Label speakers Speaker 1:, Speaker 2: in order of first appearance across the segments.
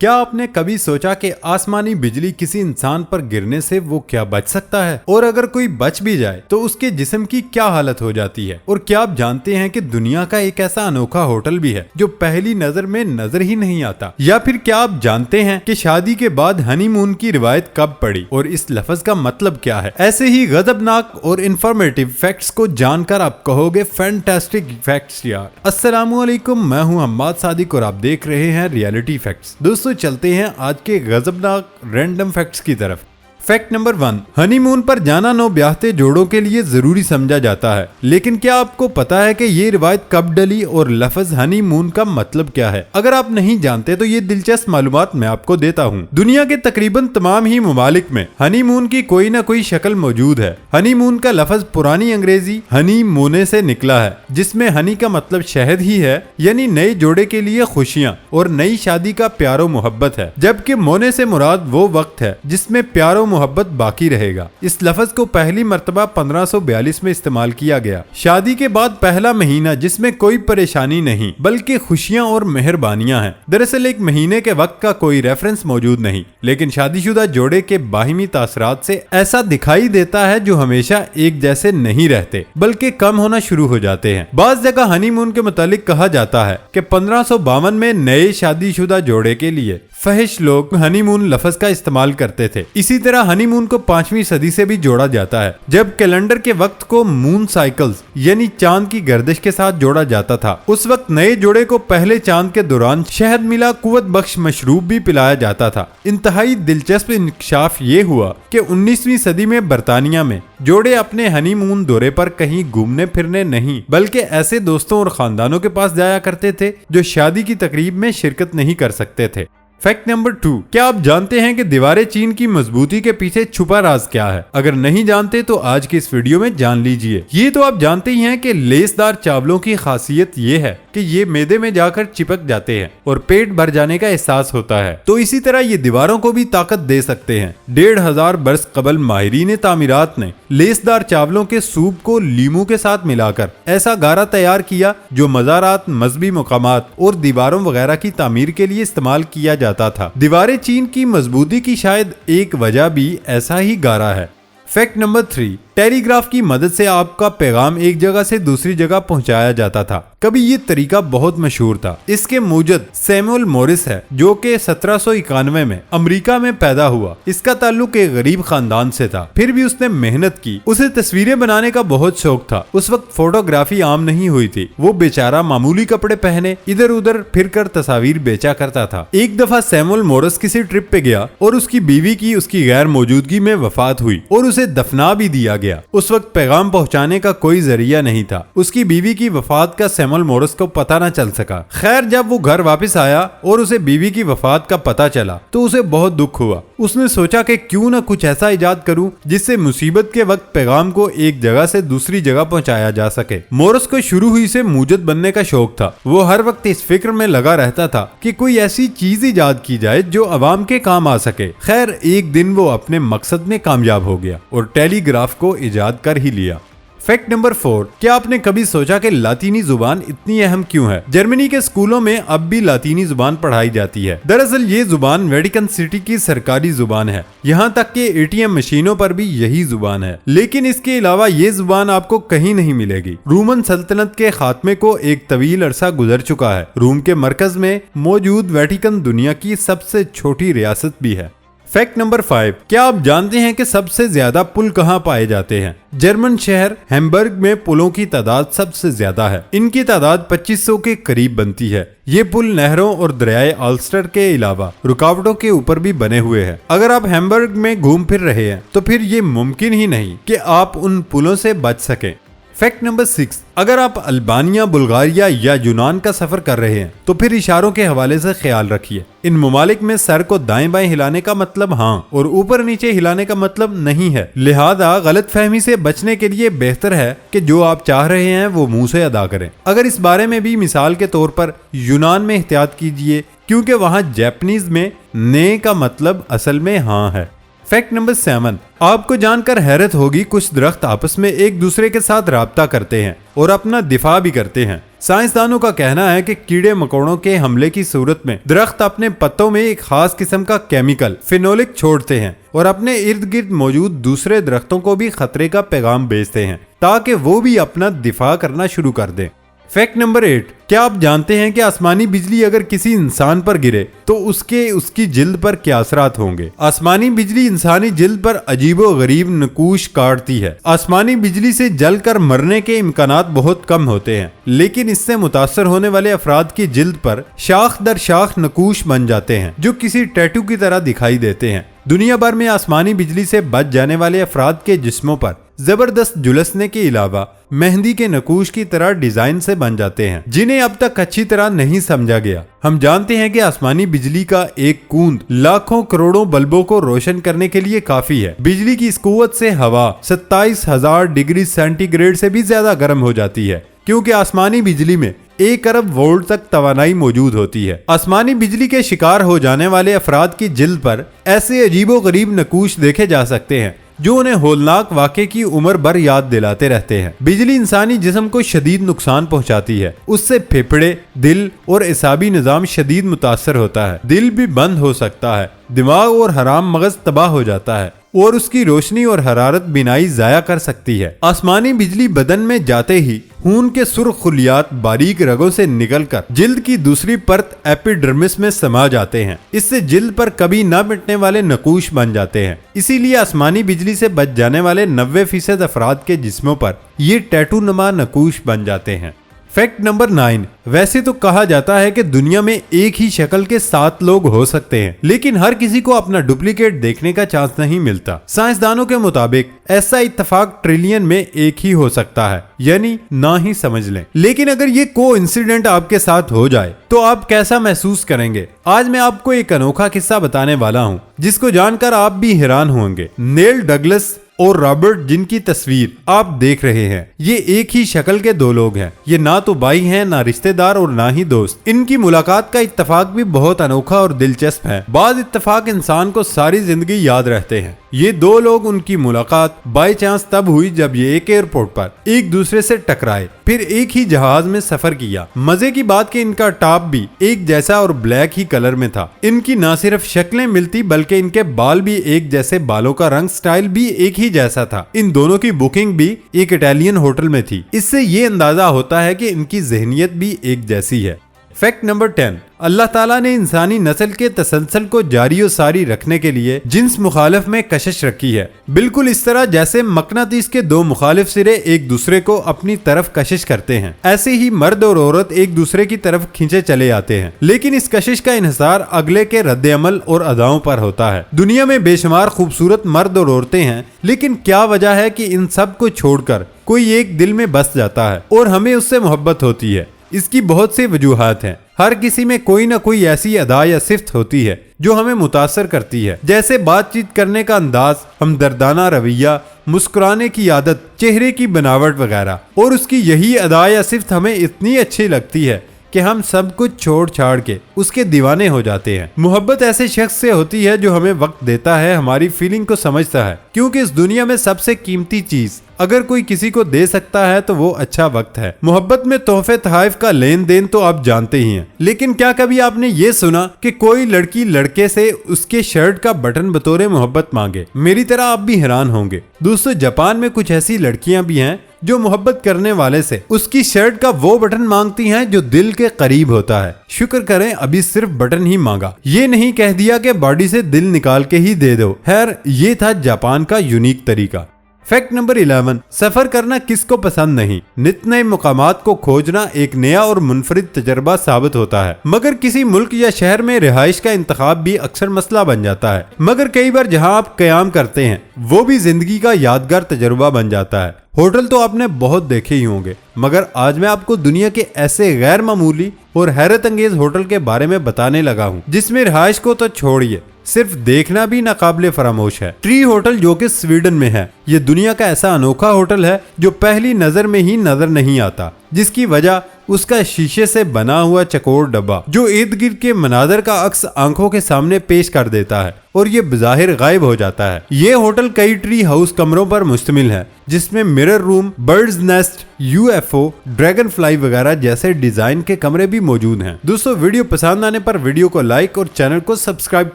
Speaker 1: क्या आपने कभी सोचा कि आसमानी बिजली किसी इंसान पर गिरने से वो क्या बच सकता है, और अगर कोई बच भी जाए तो उसके जिस्म की क्या हालत हो जाती है। और क्या आप जानते हैं कि दुनिया का एक ऐसा अनोखा होटल भी है जो पहली नजर में नजर ही नहीं आता। या फिर क्या आप जानते हैं कि शादी के बाद हनीमून की रिवायत कब पड़ी और इस लफ्ज का मतलब क्या है। ऐसे ही गजबनाक और इंफॉर्मेटिव फैक्ट्स को जानकर आप कहोगे फैंटास्टिक फैक्ट्स यार। अस्सलामुअलैकुम, मैं हूं हम्माद सादिक और आप देख रहे हैं रियलिटी फैक्ट्स। दोस्तों चलते हैं आज के गजबनाक रैंडम फैक्ट्स की तरफ। फैक्ट नंबर 1, हनीमून पर जाना नवब्याहते जोड़ों के लिए जरूरी समझा जाता है, लेकिन क्या आपको पता है कि ये रिवायत कब डली और लफ्ज हनीमून का मतलब क्या है। अगर आप नहीं जानते तो ये दिलचस्प मालूमात मैं आपको देता हूँ। दुनिया के तकरीबन तमाम ही ममालिक में हनीमून की कोई ना कोई शक्ल मौजूद है। हनीमून का लफ्ज पुरानी अंग्रेजी हनी मोने से निकला है, जिसमें हनी का मतलब शहद ही है, यानी नए जोड़े के लिए खुशियां और नई शादी का प्यारो मोहब्बत है, जबकि मोने से मुराद वो वक्त है जिसमें प्यारो मोहब्बत बाकी रहेगा। इस लफ्ज को पहली मर्तबा 1542 में इस्तेमाल किया गया। शादी के बाद पहला महीना जिसमें कोई परेशानी नहीं बल्कि खुशियां और मेहरबानियां हैं। दरअसल एक महीने के वक्त का कोई रेफरेंस मौजूद नहीं, लेकिन शादीशुदा जोड़े के बाहिमी तासरात से ऐसा दिखाई देता है जो हमेशा एक जैसे नहीं रहते बल्कि कम होना शुरू हो जाते हैं। बाज़ जगह हनीमून के मुतालिक कहा जाता है कि 1552 में नए शादीशुदा जोड़े के लिए फहिश लोग हनीमून लफ्ज का इस्तेमाल करते थे। इसी तरह हनीमून को 5वीं सदी से भी जोड़ा जाता है, जब कैलेंडर के वक्त को मून साइकिल्स यानी चांद की गर्दिश के साथ जोड़ा जाता था। उस वक्त नए जोड़े को पहले चांद के दौरान शहद मिला कुव्वत बख्श मशरूब भी पिलाया जाता था। इंतहाई दिलचस्प इंकशाफ ये हुआ कि 19वीं सदी में बरतानिया में जोड़े अपने हनीमून दौरे पर कहीं घूमने फिरने नहीं बल्कि ऐसे दोस्तों और खानदानों के पास जाया करते थे जो शादी की तकरीब में शिरकत नहीं कर सकते थे। फैक्ट नंबर 2, क्या आप जानते हैं कि दीवारें चीन की मजबूती के पीछे छुपा राज क्या है। अगर नहीं जानते तो आज की इस वीडियो में जान लीजिए। ये तो आप जानते ही हैं कि लेसदार चावलों की खासियत ये है कि ये मैदे में जाकर चिपक जाते हैं और पेट भर जाने का एहसास होता है। तो इसी तरह ये दीवारों को भी ताकत दे सकते हैं। 1500 बरस कबल माहिरीन तामीरात ने लेसदार चावलों के सूप को लीमू के साथ मिलाकर ऐसा गारा तैयार किया जो मज़ारात, मजहबी मुकामात और दीवारों वगैरह की तामीर के लिए इस्तेमाल किया जाता था। दीवारें चीन की मजबूती की शायद एक वजह भी ऐसा ही गारा है। फैक्ट नंबर 3, टेलीग्राफ की मदद से आपका पैगाम एक जगह से दूसरी जगह पहुंचाया जाता था। कभी ये तरीका बहुत मशहूर था। इसके मूजद सैमुअल मॉरिस है, जो कि 1791 में अमेरिका में पैदा हुआ। इसका ताल्लुक एक गरीब खानदान से था, फिर भी उसने मेहनत की। उसे तस्वीरें बनाने का बहुत शौक था। उस वक्त फोटोग्राफी आम नहीं हुई थी। वो बेचारा मामूली कपड़े पहने इधर उधर फिर कर तस्वीर बेचा करता था। एक दफा सैमुअल मॉरिस किसी ट्रिप पे गया और उसकी बीवी की उसकी गैर मौजूदगी में वफात हुई और उसे दफना भी दिया गया। उस वक्त पैगाम पहुंचाने का कोई जरिया नहीं था। उसकी बीवी की वफात का सैमुअल मॉरिस को पता न चल सका। खैर, जब वो घर वापस आया और उसे बीवी की वफात का पता चला तो उसे बहुत दुख हुआ। उसने सोचा कि क्यों न कुछ ऐसा इजाद करूं जिससे मुसीबत के वक्त पैगाम को एक जगह से दूसरी जगह पहुंचाया जा सके। मॉरिस को शुरू हुई से मूजद बनने का शौक था। वो हर वक्त इस फिक्र में लगा रहता था कि कोई ऐसी चीज इजाद की जाए जो अवाम के काम आ सके। खैर, एक दिन वो अपने मकसद में कामयाब हो गया और टेलीग्राफ को इजाद कर ही लिया। फैक्ट नंबर 4, क्या आपने कभी सोचा कि लातीनी जुबान इतनी अहम क्यों है। जर्मनी के स्कूलों में अब भी लातीनी जुबान पढ़ाई जाती है। दरअसल ये जुबान वेटिकन सिटी की सरकारी जुबान है। यहाँ तक कि एटीएम मशीनों पर भी यही जुबान है। लेकिन इसके अलावा ये जुबान आपको कहीं नहीं मिलेगी। रोमन सल्तनत के खात्मे को एक तवील अरसा गुजर चुका है। रोम के मरकज में मौजूद वेटिकन दुनिया की सबसे छोटी रियासत भी है। फैक्ट नंबर 5, क्या आप जानते हैं कि सबसे ज्यादा पुल कहां पाए जाते हैं। जर्मन शहर हैम्बर्ग में पुलों की तादाद सबसे ज्यादा है। इनकी तादाद 2500 के करीब बनती है। ये पुल नहरों और दरियाए आल्स्टर के अलावा रुकावटों के ऊपर भी बने हुए हैं। अगर आप हैम्बर्ग में घूम फिर रहे हैं तो फिर ये मुमकिन ही नहीं कि आप उन पुलों से बच सकें। फैक्ट नंबर 6, अगर आप अल्बानिया, बुल्गारिया या यूनान का सफर कर रहे हैं तो फिर इशारों के हवाले से ख्याल रखिए। इन ममालिक में सर को दाएं बाएं हिलाने का मतलब हाँ और ऊपर नीचे हिलाने का मतलब नहीं है। लिहाजा गलत फहमी से बचने के लिए बेहतर है कि जो आप चाह रहे हैं वो मुंह से अदा करें। अगर इस बारे में भी मिसाल के तौर पर यूनान में एहतियात कीजिए, क्योंकि वहाँ जैपनीज में ने का मतलब असल में हाँ है। फैक्ट नंबर 7, आपको जानकर हैरत होगी, कुछ दरख्त आपस में एक दूसरे के साथ राब्ता करते हैं और अपना दिफा भी करते हैं। साइंसदानों का कहना है कि कीड़े मकोड़ों के हमले की सूरत में दरख्त अपने पत्तों में एक खास किस्म का केमिकल फिनोलिक छोड़ते हैं और अपने इर्द गिर्द मौजूद दूसरे दरख्तों को भी खतरे का पैगाम भेजते हैं ताकि वो भी अपना दिफा करना शुरू कर दें। फैक्ट नंबर 8, क्या आप जानते हैं कि आसमानी बिजली अगर किसी इंसान पर गिरे तो उसकी जिल्द पर क्या असरात होंगे? आसमानी बिजली इंसानी जिल्द पर अजीबो गरीब नकूश काटती है। आसमानी बिजली से जलकर मरने के इम्कानात बहुत कम होते हैं, लेकिन इससे मुतासर होने वाले अफराद की जिल्द पर शाख दर शाख नकूश बन जाते हैं जो किसी टैटू की तरह दिखाई देते हैं। दुनिया भर में आसमानी बिजली से बच जाने वाले अफराद के जिस्मों पर जबरदस्त झुलसने के अलावा मेहंदी के नकूश की तरह डिजाइन से बन जाते हैं जिन्हें अब तक अच्छी तरह नहीं समझा गया। हम जानते हैं कि आसमानी बिजली का एक कूंद लाखों करोड़ों बल्बों को रोशन करने के लिए काफी है। बिजली की इस कुव्वत से हवा 27,000 डिग्री सेंटीग्रेड से भी ज्यादा गर्म हो जाती है, क्योंकि आसमानी बिजली में 1 अरब वोल्ट तक तवानाई मौजूद होती है। आसमानी बिजली के शिकार हो जाने वाले अफराद की जिल्द पर ऐसे अजीबो गरीब नकूश देखे जा सकते हैं जो उन्हें होलनाक वाक़े की उम्र भर याद दिलाते रहते हैं। बिजली इंसानी जिस्म को शदीद नुकसान पहुंचाती है। उससे फेफड़े, दिल और एसाबी निज़ाम शदीद मुतासर होता है। दिल भी बंद हो सकता है, दिमाग और हराम मगज तबाह हो जाता है और उसकी रोशनी और हरारत बिनाई जाया कर सकती है। आसमानी बिजली बदन में जाते ही खून के सुर्ख खुलियात बारीक रगों से निकलकर जिल्द की दूसरी परत एपिडर्मिस में समा जाते हैं। इससे जिल्द पर कभी न मिटने वाले नकूश बन जाते हैं। इसीलिए आसमानी बिजली से बच जाने वाले 90% अफराद के जिस्मों पर ये टैटू नुमा नकूश बन जाते हैं। फैक्ट नंबर 9, वैसे तो कहा जाता है कि दुनिया में एक ही शक्ल के 7 लोग हो सकते हैं, लेकिन हर किसी को अपना डुप्लीकेट देखने का चांस नहीं मिलता। साइंसदानों के मुताबिक ऐसा इत्तेफाक ट्रिलियन में एक ही हो सकता है, यानी ना ही समझ लें। लेकिन अगर ये कोइंसिडेंट आपके साथ हो जाए तो आप कैसा महसूस करेंगे? आज मैं आपको एक अनोखा किस्सा बताने वाला हूँ जिसको जानकर आप भी हैरान होंगे। नेल डगलस और रॉबर्ट, जिनकी तस्वीर आप देख रहे हैं, ये एक ही शक्ल के 2 लोग हैं। ये ना तो भाई हैं, ना रिश्तेदार और ना ही दोस्त। इनकी मुलाकात का इत्तेफाक भी बहुत अनोखा और दिलचस्प है। बाज़ इत्तेफाक इंसान को सारी जिंदगी याद रहते हैं। ये 2 लोग, उनकी मुलाकात बाय चांस तब हुई जब ये एक एयरपोर्ट पर एक दूसरे से टकराए, फिर एक ही जहाज में सफर किया। मजे की बात कि इनका टॉप भी एक जैसा और ब्लैक ही कलर में था। इनकी न सिर्फ शक्लें मिलती बल्कि इनके बाल भी एक जैसे, बालों का रंग स्टाइल भी एक ही जैसा था। इन दोनों की बुकिंग भी एक इटालियन होटल में थी। इससे ये अंदाजा होता है कि इनकी जहनियत भी एक जैसी है। फैक्ट नंबर 10, अल्लाह ताला ने इंसानी नस्ल के तसलसल को जारी और सारी रखने के लिए जिन्स मुखालिफ में कशिश रखी है, बिल्कुल इस तरह जैसे मकनातीस के 2 मुखालिफ सिरे एक दूसरे को अपनी तरफ कशिश करते हैं। ऐसे ही मर्द और औरत एक दूसरे की तरफ खींचे चले आते हैं, लेकिन इस कशिश का इन्हिसार अगले के रद्द अमल और अदाओं पर होता है। दुनिया में बेशुमार खूबसूरत मर्द और औरतें हैं, लेकिन क्या वजह है कि इन सब को छोड़कर कोई एक दिल में बस जाता है और हमें उससे मोहब्बत होती है? इसकी बहुत सी वजूहात हैं। हर किसी में कोई ना कोई ऐसी अदा या सिफ्त होती है जो हमें मुतासर करती है, जैसे बातचीत करने का अंदाज, हमदर्दाना रवैया, मुस्कुराने की आदत, चेहरे की बनावट वगैरह। और उसकी यही अदा या सिफ्त हमें इतनी अच्छी लगती है कि हम सब कुछ छोड़ छाड़ के उसके दीवाने हो जाते हैं। मोहब्बत ऐसे शख्स से होती है जो हमें वक्त देता है, हमारी फीलिंग को समझता है, क्योंकि इस दुनिया में सबसे कीमती चीज अगर कोई किसी को दे सकता है तो वो अच्छा वक्त है। मोहब्बत में तोहफे तहाइफ का लेन देन तो आप जानते ही हैं, लेकिन क्या कभी आपने ये सुना कि कोई लड़की लड़के से उसके शर्ट का बटन बतौरे मोहब्बत मांगे? मेरी तरह आप भी हैरान होंगे। दोस्तों, जापान में कुछ ऐसी लड़कियां भी हैं जो मोहब्बत करने वाले से उसकी शर्ट का वो बटन मांगती हैं जो दिल के करीब होता है। शुक्र करें अभी सिर्फ बटन ही मांगा, ये नहीं कह दिया कि बॉडी से दिल निकाल के ही दे दो। खैर, ये था जापान का यूनिक तरीका। फैक्ट नंबर 11, सफर करना किसको पसंद नहीं? नित नए मुकामात को खोजना एक नया और मुनफरिद तजर्बा साबित होता है, मगर किसी मुल्क या शहर में रिहाइश का इंतखाब भी अक्सर मसला बन जाता है। मगर कई बार जहां आप कयाम करते हैं वो भी जिंदगी का यादगार तजर्बा बन जाता है। होटल तो आपने बहुत देखे ही होंगे, मगर आज मैं आपको दुनिया के ऐसे गैर मामूली और हैरत अंगेज होटल के बारे में बताने लगा हूँ जिसमें रिहाइश को तो छोड़िए, सिर्फ देखना भी नाकाबिले फरामोश है। ट्री होटल, जो कि स्वीडन में है, ये दुनिया का ऐसा अनोखा होटल है जो पहली नजर में ही नजर नहीं आता, जिसकी वजह उसका शीशे से बना हुआ चकोर डब्बा जो इर्द गिर्द के मनाजर का अक्स आंखों के सामने पेश कर देता है और ये बज़ाहिर गायब हो जाता है। ये होटल कई ट्री हाउस कमरों पर मुश्तमिल है जिसमें mirror room, birds nest, UFO, dragon fly वगैरह जैसे डिजाइन के कमरे भी मौजूद हैं। दोस्तों, वीडियो पसंद आने पर वीडियो को लाइक और चैनल को सब्सक्राइब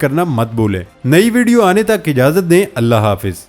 Speaker 1: करना मत भूलें। नई वीडियो आने तक इजाजत दें। अल्लाह हाफिज।